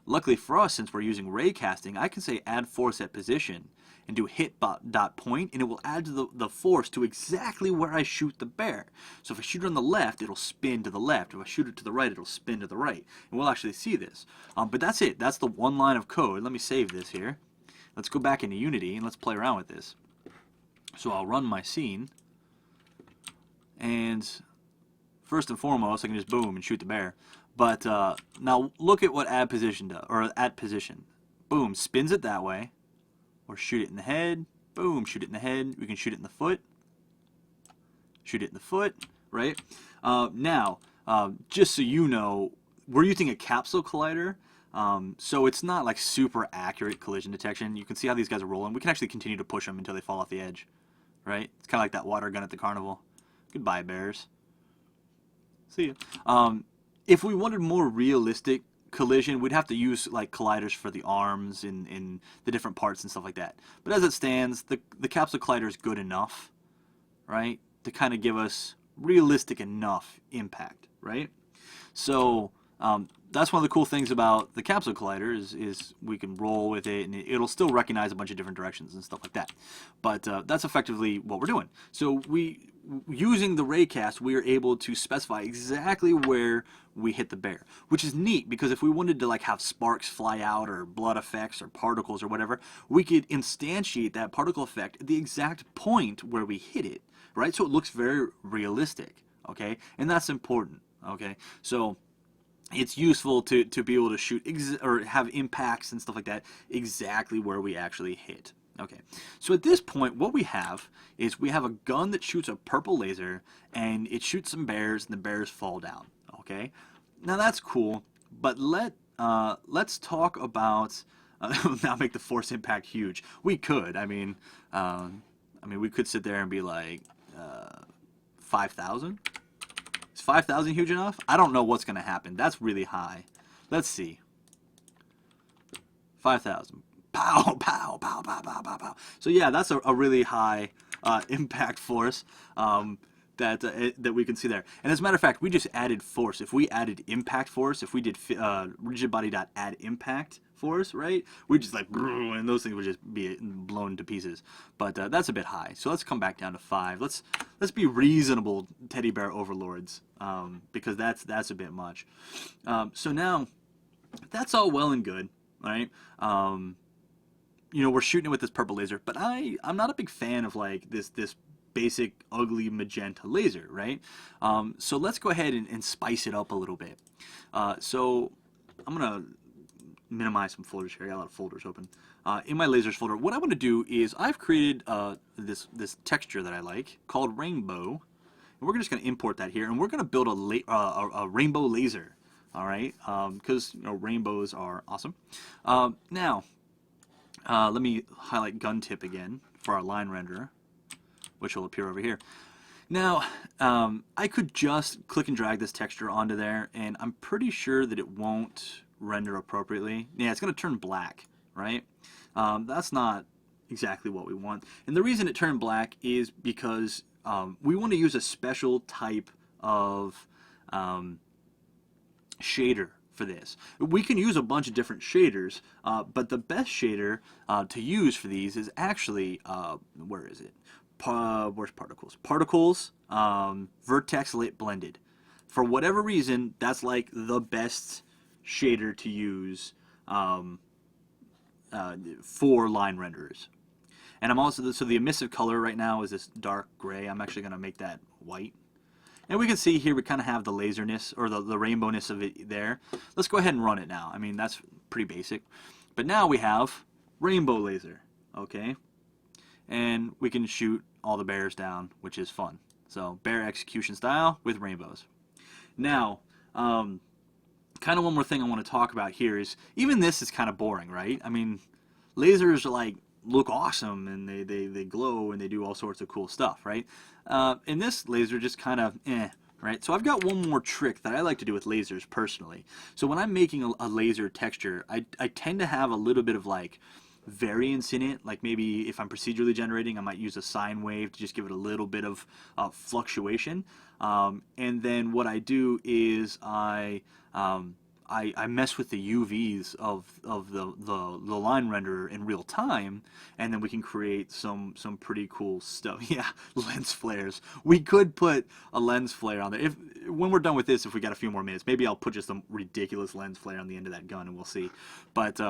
Luckily for us, since we're using raycasting, I can say add force at position and do hit dot point, and it will add to the force to exactly where I shoot the bear. So if I shoot it on the left, it'll spin to the left. If I shoot it to the right, it'll spin to the right. And we'll actually see this. But that's it. That's the one line of code. Let me save this here. Let's go back into Unity and let's play around with this. So I'll run my scene. And first and foremost, I can just boom and shoot the bear. But now look at what add position does, or at position. Boom, spins it that way. Or shoot it in the head. Boom, shoot it in the head. We can shoot it in the foot. Shoot it in the foot, right? Now, just so you know, we're using a capsule collider. So it's not like super accurate collision detection. You can see how these guys are rolling. We can actually continue to push them until they fall off the edge, right? It's kind of like that water gun at the carnival. Goodbye, bears. See ya. If we wanted more realistic collision, we'd have to use like colliders for the arms in the different parts and stuff like that. But as it stands, the capsule collider is good enough, right, to kind of give us realistic enough impact, right? So That's one of the cool things about the capsule collider is we can roll with it and it'll still recognize a bunch of different directions and stuff like that. But that's effectively what we're doing. So using the raycast, we are able to specify exactly where we hit the bear, which is neat because if we wanted to like have sparks fly out or blood effects or particles or whatever, we could instantiate that particle effect at the exact point where we hit it, right? So it looks very realistic, okay? And that's important, okay? So it's useful to be able to shoot or have impacts and stuff like that exactly where we actually hit. Okay, so at this point what we have is we have a gun that shoots a purple laser and it shoots some bears and the bears fall down. Okay, now that's cool, but let's talk about not make the force impact huge. We could, I mean we could sit there and be like 5,000. Is 5,000 huge enough? I don't know what's going to happen. That's really high. Let's see. 5,000. Pow, pow, pow, pow, pow, pow, pow. So yeah, that's a really high impact force that we can see there. And as a matter of fact, we just added force. If we added impact force, if we did rigid body dot add impact force, right? We just like, and those things would just be blown to pieces. But that's a bit high. So let's come back down to 5. Let's be reasonable, teddy bear overlords, because that's a bit much. So now, that's all well and good, right? You know, we're shooting it with this purple laser, but I'm not a big fan of like this basic ugly magenta laser, right? So let's go ahead and spice it up a little bit. So I'm gonna minimize some folders here. I got a lot of folders open. In my lasers folder, what I want to do is I've created this texture that I like called rainbow, and we're just going to import that here, and we're going to build a rainbow laser. All right, because you know rainbows are awesome. Now, let me highlight gun tip again for our line renderer, which will appear over here. Now, I could just click and drag this texture onto there, and I'm pretty sure that it won't render appropriately. Yeah, it's going to turn black, right? That's not exactly what we want. And the reason it turned black is because we want to use a special type of shader for this. We can use a bunch of different shaders, but the best shader to use for these is actually, where is it? Where's particles? Particles, vertex lit blended. For whatever reason, that's like the best shader to use for line renderers. And I'm also, so the emissive color right now is this dark gray. I'm actually going to make that white. And we can see here we kind of have the laserness or the rainbowness of it there. Let's go ahead and run it now. I mean, that's pretty basic. But now we have rainbow laser, okay? And we can shoot all the bears down, which is fun. So bear execution style with rainbows. Now, kind of one more thing I want to talk about here is even this is kind of boring, right? I mean, lasers are like look awesome and they glow and they do all sorts of cool stuff, right? And this laser just kind of right? So I've got one more trick that I like to do with lasers personally. So when I'm making a laser texture, I tend to have a little bit of like variance in it. Like maybe if I'm procedurally generating, I might use a sine wave to just give it a little bit of fluctuation. And then what I do is I mess with the UVs of the line renderer in real time, and then we can create some pretty cool stuff. Yeah, lens flares. We could put a lens flare on there. When we're done with this, if we got a few more minutes, maybe I'll put just some ridiculous lens flare on the end of that gun, and we'll see. But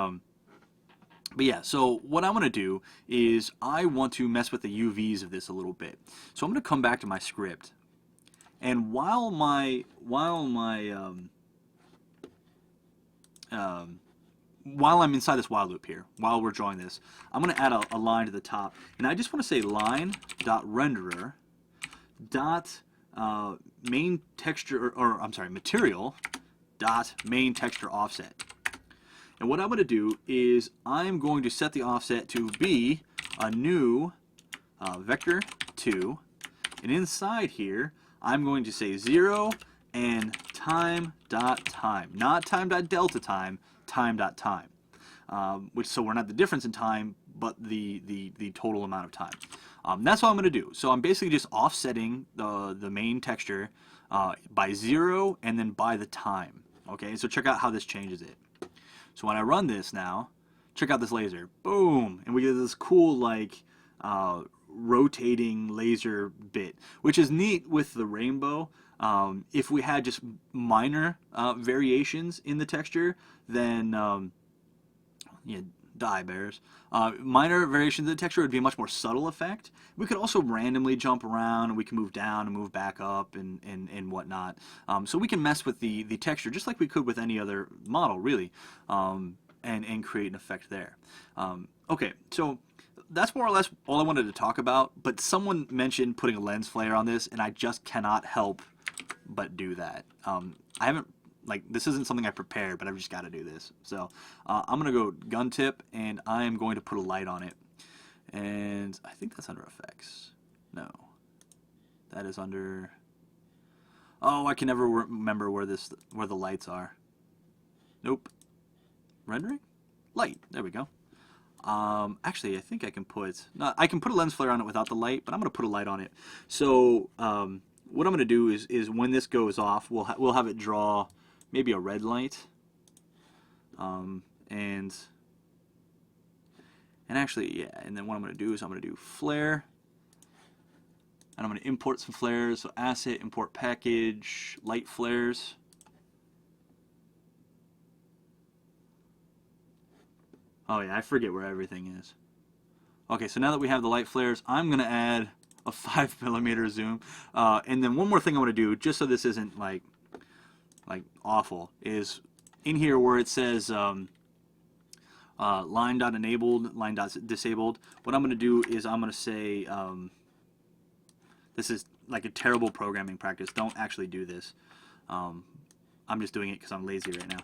yeah, so what I want to do is I want to mess with the UVs of this a little bit. So I'm going to come back to my script, and while I'm inside this while loop here, while we're drawing this, I'm going to add a line to the top, and I just want to say line.renderer dot main texture, or I'm sorry, material dot main texture offset. And what I'm going to do is I'm going to set the offset to be a new vector 2, and inside here I'm going to say 0 and time dot time, not time dot delta time, time dot time, which so we're not the difference in time, but the total amount of time. That's all I'm going to do. So I'm basically just offsetting the main texture by 0 and then by the time. Okay, so check out how this changes it. So when I run this now, check out this laser. Boom! And we get this cool, like, rotating laser bit, which is neat with the rainbow. If we had just minor variations in the texture, then yeah, die bears. Minor variations in the texture would be a much more subtle effect. We could also randomly jump around, and we can move down and move back up and whatnot. So we can mess with the texture just like we could with any other model, really, and create an effect there. Okay, so that's more or less all I wanted to talk about, but someone mentioned putting a lens flare on this, and I just cannot help but do that. I haven't, like, this isn't something I prepared, but I've just got to do this. So I'm going to go gun tip, and I am going to put a light on it. And I think that's under effects. No. That is under... Oh, I can never remember where the lights are. Nope. Rendering? Light. There we go. Actually, I think I can put... No, I can put a lens flare on it without the light, but I'm going to put a light on it. So what I'm going to do is when this goes off, we'll have it draw maybe a red light. And actually, yeah, and then what I'm going to do is I'm going to do flare. And I'm going to import some flares. So asset, import package, light flares. Oh yeah, I forget where everything is. Okay, so now that we have the light flares, I'm going to add a 5mm zoom. And then one more thing I want to do, just so this isn't like awful, is in here where it says line.enabled, line.disabled, what I'm going to do is I'm going to say, this is like a terrible programming practice. Don't actually do this. I'm just doing it because I'm lazy right now.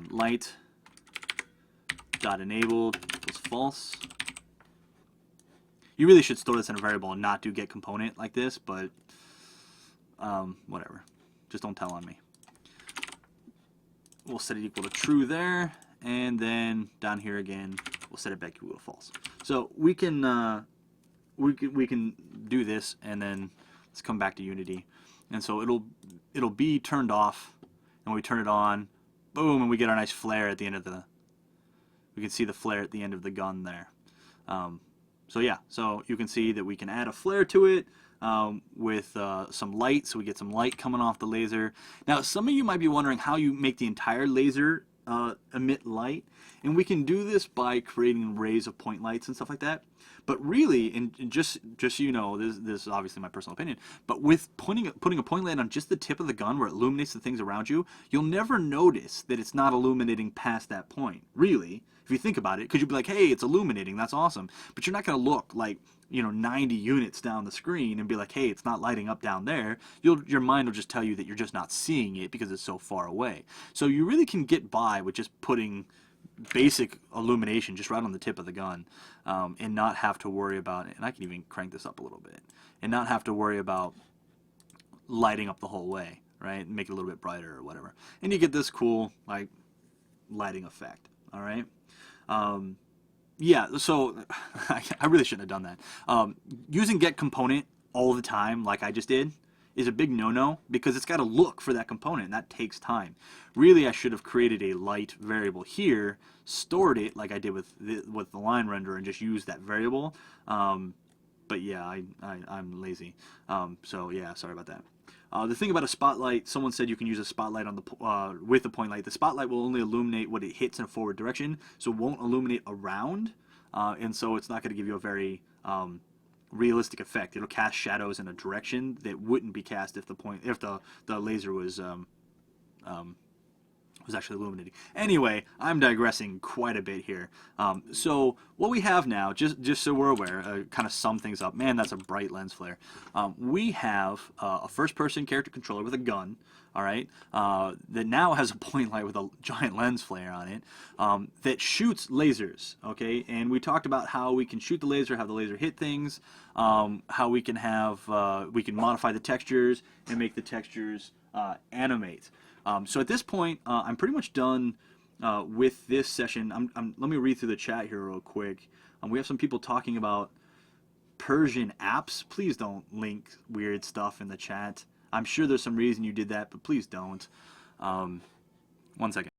Light.enabled equals false. You really should store this in a variable and not do get component like this, but whatever. Just don't tell on me. We'll set it equal to true there, and then down here again, we'll set it back equal to false. So we can do this, and then let's come back to Unity, and so it'll be turned off, and when we turn it on, boom, and we get our nice flare at the end of the. We can see the flare at the end of the gun there. So yeah, so you can see that we can add a flare to it with some light, so we get some light coming off the laser. Now, some of you might be wondering how you make the entire laser emit light, and we can do this by creating rays of point lights and stuff like that. But really, and just so you know, this is obviously my personal opinion, but with putting a point light on just the tip of the gun where it illuminates the things around you, you'll never notice that it's not illuminating past that point, really. If you think about it, because you'd be like, hey, it's illuminating, that's awesome. But you're not going to look like, 90 units down the screen and be like, hey, it's not lighting up down there. Your mind will just tell you that you're just not seeing it because it's so far away. So you really can get by with just putting basic illumination just right on the tip of the gun and not have to worry about it. And I can even crank this up a little bit and not have to worry about lighting up the whole way, right? Make it a little bit brighter or whatever. And you get this cool, like, lighting effect, all right? Yeah, so I really shouldn't have done that. Using get component all the time, like I just did, is a big no-no because it's got to look for that component, and that takes time. Really, I should have created a light variable here, stored it like I did with the line renderer, and just used that variable. But yeah, I'm lazy. So yeah, sorry about that. The thing about a spotlight, someone said you can use a spotlight on the with a point light. The spotlight will only illuminate what it hits in a forward direction, so it won't illuminate around, and so it's not going to give you a very realistic effect. It'll cast shadows in a direction that wouldn't be cast if the laser was actually illuminating. Anyway, I'm digressing quite a bit here. So what we have now, just so we're aware, kind of sum things up. Man, that's a bright lens flare. We have a first-person character controller with a gun, all right, that now has a point light with a giant lens flare on it that shoots lasers, okay? And we talked about how we can shoot the laser, have the laser hit things, how we can modify the textures and make the textures animate. So at this point, I'm pretty much done with this session. Let me read through the chat here real quick. We have some people talking about Persian apps. Please don't link weird stuff in the chat. I'm sure there's some reason you did that, but please don't. 1 second.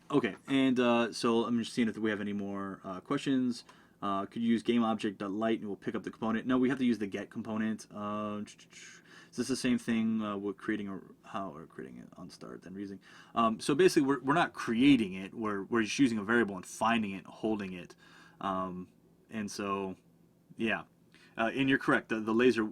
Okay, and so I'm just seeing if we have any more questions. Could you use GameObject.light and we'll pick up the component? No, we have to use the get component. Is this the same thing with creating creating it on start then reusing? So basically, we're not creating it. We're just using a variable and finding it, holding it, and so yeah. And you're correct. The laser.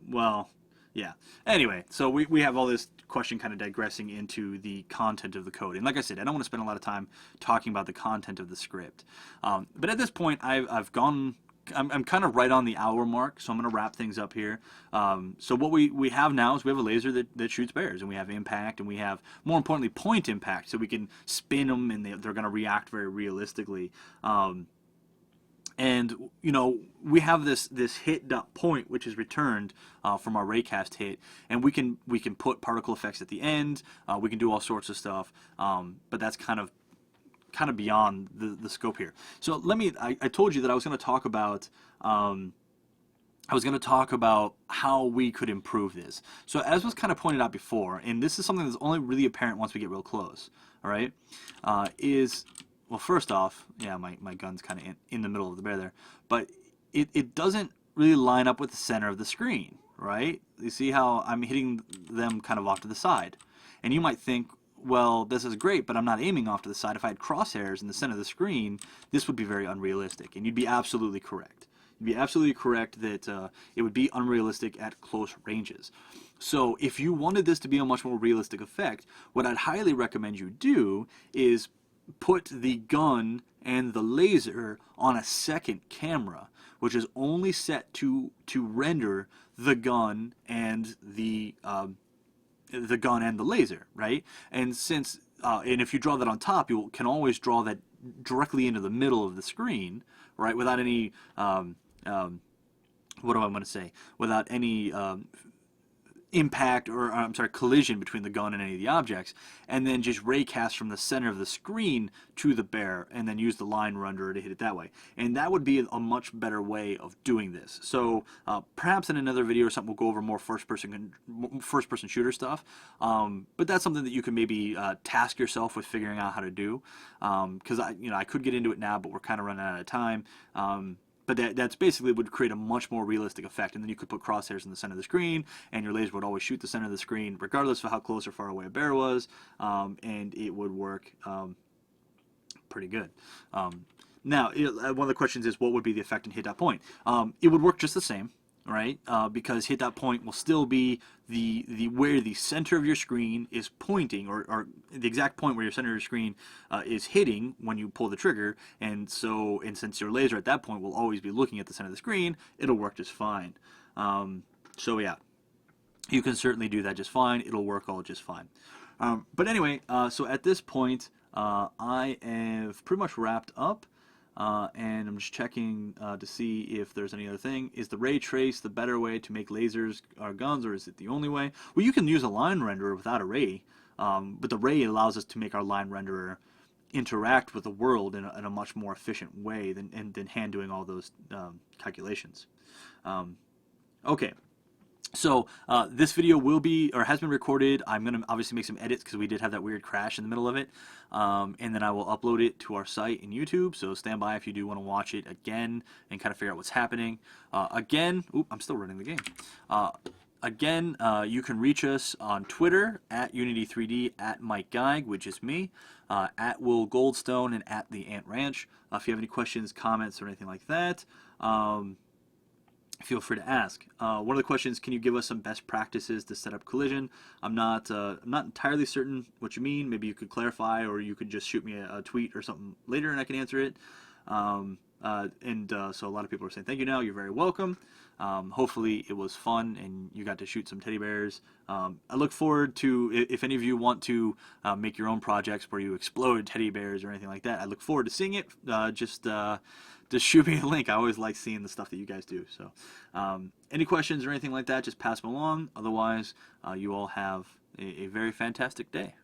Well, yeah. Anyway, so we have all this question kind of digressing into the content of the code. And like I said, I don't want to spend a lot of time talking about the content of the script. But at this point, I've gone. I'm kind of right on the hour mark, so I'm going to wrap things up here. So what we have now is we have a laser that shoots bears, and we have impact, and we have, more importantly, point impact, so we can spin them, and they're going to react very realistically. And you know, we have this hit dot point, which is returned from our raycast hit, and we can put particle effects at the end. We can do all sorts of stuff, but that's kind of beyond the scope here. So let me. I told you that I was going to talk about. How we could improve this. So as was kind of pointed out before, and this is something that's only really apparent once we get real close. All right, well, first off, yeah, my gun's kind of in the middle of the bear there, but it doesn't really line up with the center of the screen, right? You see how I'm hitting them kind of off to the side. And you might think, well, this is great, but I'm not aiming off to the side. If I had crosshairs in the center of the screen, this would be very unrealistic, and you'd be absolutely correct. You'd be absolutely correct that it would be unrealistic at close ranges. So if you wanted this to be a much more realistic effect, what I'd highly recommend you do is put the gun and the laser on a second camera, which is only set to render the gun and the laser, right? And since and if you draw that on top, you can always draw that directly into the middle of the screen, right? Without any what do I want to say? Without any impact, or I'm sorry, collision between the gun and any of the objects, and then just raycast from the center of the screen to the bear, and then use the line renderer to hit it that way. And that would be a much better way of doing this. So perhaps in another video or something, we'll go over more first-person shooter stuff. But that's something that you can maybe task yourself with figuring out how to do. Because I could get into it now, but we're kind of running out of time. But that's basically would create a much more realistic effect, and then you could put crosshairs in the center of the screen, and your laser would always shoot the center of the screen, regardless of how close or far away a bear was, and it would work pretty good. Now, one of the questions is, what would be the effect in hit that point? It would work just the same, right? Because hit that point will still be the where the center of your screen is pointing, or the exact point where your center of your screen is hitting when you pull the trigger, and since your laser at that point will always be looking at the center of the screen, it'll work just fine. So yeah, you can certainly do that just fine. It'll work all just fine. But anyway, so at this point, I have pretty much wrapped up. And I'm just checking to see if there's any other thing. Is the ray trace the better way to make lasers or guns, or is it the only way? Well, you can use a line renderer without a ray, but the ray allows us to make our line renderer interact with the world in a much more efficient way than hand doing all those calculations. Okay. So this video will be, or has been recorded. I'm going to obviously make some edits because we did have that weird crash in the middle of it. And then I will upload it to our site in YouTube. So stand by if you do want to watch it again and kind of figure out what's happening. Again, I'm still running the game. Again, you can reach us on Twitter at Unity3D, at Mike Geig, which is me, at Will Goldstone, and at the Ant Ranch. If you have any questions, comments, or anything like that, feel free to ask. One of the questions, can you give us some best practices to set up collision? I'm not entirely certain what you mean. Maybe you could clarify, or you could just shoot me a tweet or something later and I can answer it. So a lot of people are saying thank you now. You're very welcome. Hopefully it was fun and you got to shoot some teddy bears. I look forward to, if any of you want to make your own projects where you explode teddy bears or anything like that, I look forward to seeing it. Just shoot me a link. I always like seeing the stuff that you guys do. So any questions or anything like that, just pass them along. Otherwise, you all have a very fantastic day.